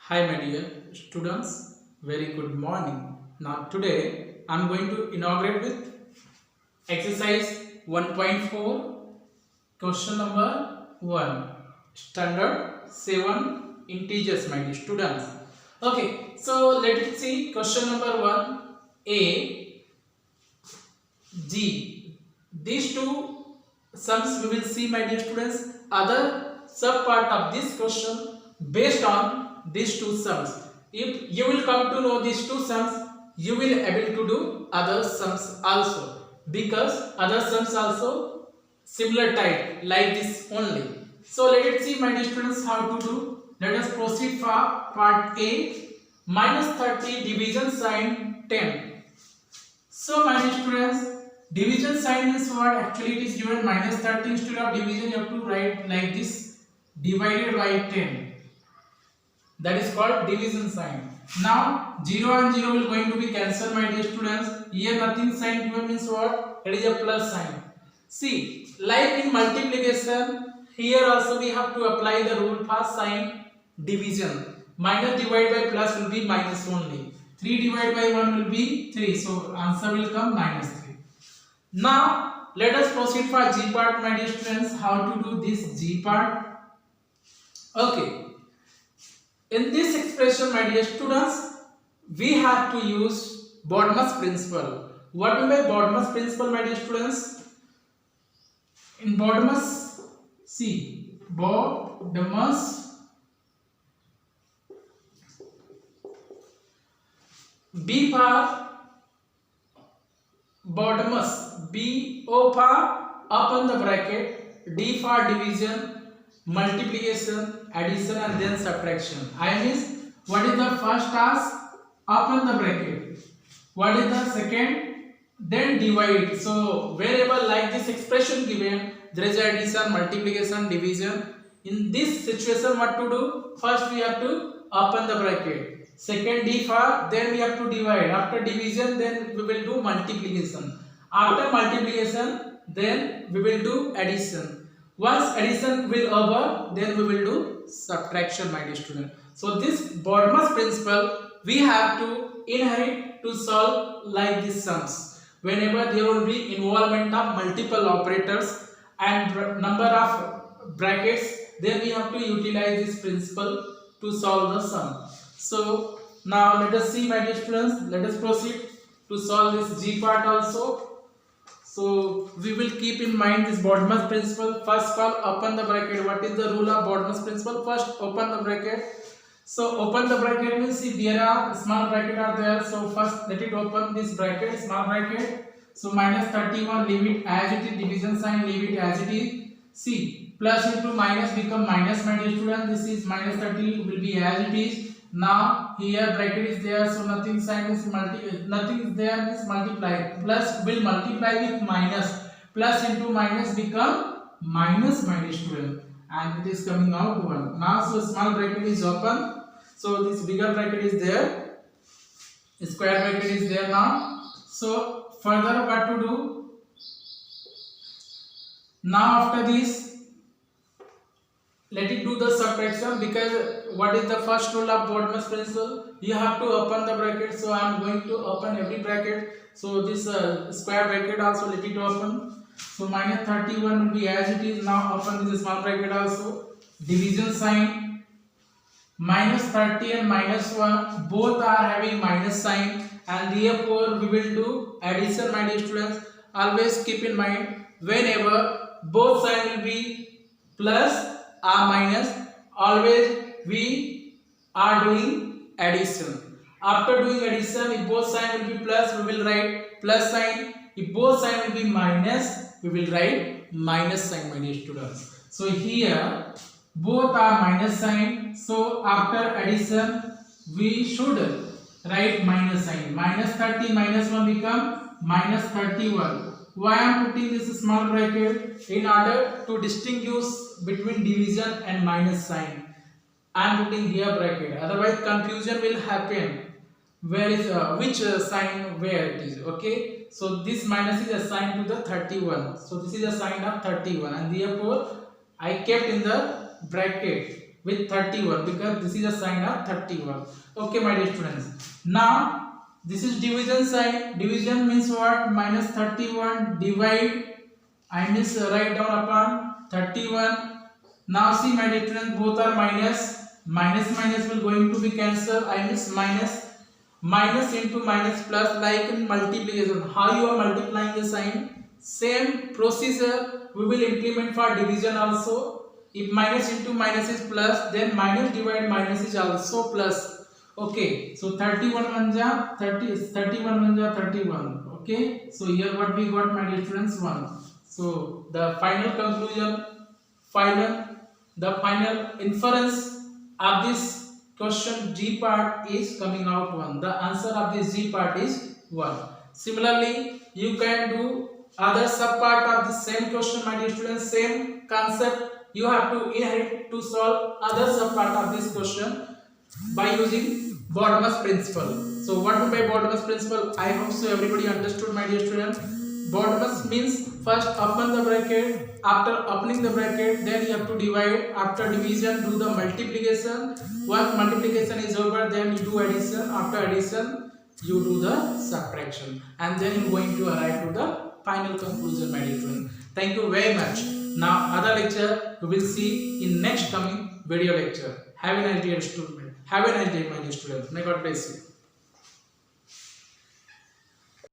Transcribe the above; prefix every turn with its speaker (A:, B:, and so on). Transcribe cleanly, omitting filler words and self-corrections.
A: Hi my dear students, very good morning. Now today I am going to inaugurate with exercise 1.4 question number 1 standard 7 integers my dear students. Okay, so let us see question number 1 A G. These two sums we will see my dear students. Other sub part of this question based on these two sums. If you will come to know these two sums, you will able to do other sums also, because other sums also similar type like this only. So let us see my dear students how to do. Let us proceed for part A. Minus 30 division sign 10. So my dear students, division sign is what? Actually it is given minus 30. Instead of division you have to write like this, divided by 10. That is called division sign. Now 0 and 0 will going to be cancelled my dear students. Here nothing sign given means what? It is a plus sign. See, like in multiplication, here also we have to apply the rule for sign division. Minus divided by plus will be minus only. 3 divided by 1 will be 3. So answer will come minus 3. Now let us proceed for G part my dear students. How to do this G part? Okay. In this expression my dear students, we have to use Bodmer's principle. What mean by Bodmer's principle my dear students? In Bodmer's, see, Bodmer's B for Bodmer's, B O for open the bracket, D for division, multiplication, addition and then subtraction. I means what is the first task? Open the bracket. What is the second? Then divide. So wherever like this expression given, there is addition, multiplication, division. In this situation what to do? First we have to open the bracket. Second D for, then we have to divide. After division then we will do multiplication. After multiplication then we will do addition. Once addition will over, then we will do subtraction my dear student. So this Bodmer's principle we have to inherit to solve like these sums. Whenever there will be involvement of multiple operators and number of brackets, then we have to utilize this principle to solve the sum. So now let us see my dear students, let us proceed to solve this G part also. So we will keep in mind this Bodmer's principle. First of all, open the bracket. What is the rule of Bodmer's principle? First open the bracket. So open the bracket means if there are small bracket are there. So first let it open this bracket, small bracket. So minus 31, leave it as it is. Division sign, leave it as it is. See, plus into minus become minus my dear student. This is minus 30 will be as it is. Now here bracket is there, so nothing sign is nothing is there means multiply. Plus will multiply with minus. Plus into minus become minus my dear student, and it is coming out 1. Now so small bracket is open. So this bigger bracket is there. Square bracket is there now. So further what to do? Now after this, let it do the subtraction, because what is the first rule of Bodmer's principle? You have to open the bracket. So I am going to open every bracket. So this square bracket also let it open. So minus 31 will be as it is. Now open this small bracket also. Division sign. Minus 30 and minus 1 both are having minus sign, and therefore we will do addition my dear students. Always keep in mind, whenever both sign will be plus or minus, always we are doing addition. After doing addition, if both sign will be plus, we will write plus sign. If both sign will be minus, we will write minus sign my dear students. So here both are minus sign. So after addition we should write minus sign. Minus 30 minus 1 become minus 31. Why I am putting this small bracket? In order to distinguish between division and minus sign, I am putting here bracket. Otherwise confusion will happen. Where is which sign where it is? Okay. So this minus is assigned to the 31. So this is a sign of 31, and therefore I kept in the bracket with 31 because this is a sign of 31. Okay, my dear students. Now this is division sign. Division means what? Minus 31 divide. I means write down upon 31. Now see, my dear students, both are minus. Minus minus will going to be cancelled. I means minus into minus plus, like in multiplication. How you are multiplying the sign? Same procedure we will implement for division also. If minus into minus is plus, then minus divide minus is also plus. Okay, so 31 manja 30, 31 manja 31. Okay, so here what we got, my dear students, 1. So the final conclusion, the final inference of this question G part is coming out 1. The answer of this G part is 1. Similarly, you can do other sub part of the same question, my dear students. Same concept you have to inherit to solve other sub part of this question by using Bottomless principle. So what do by Bottomless principle? I hope so everybody understood, my dear students. Bottomless means first open the bracket. After opening the bracket, then you have to divide. After division, do the multiplication. Once multiplication is over, then you do addition. After addition, you do the subtraction, and then you're going to arrive to the final conclusion, my dear students. Thank you very much. Now other lecture we will see in next coming video lecture. Have a nice day, student. Have a nice day, my dear students. May God bless you.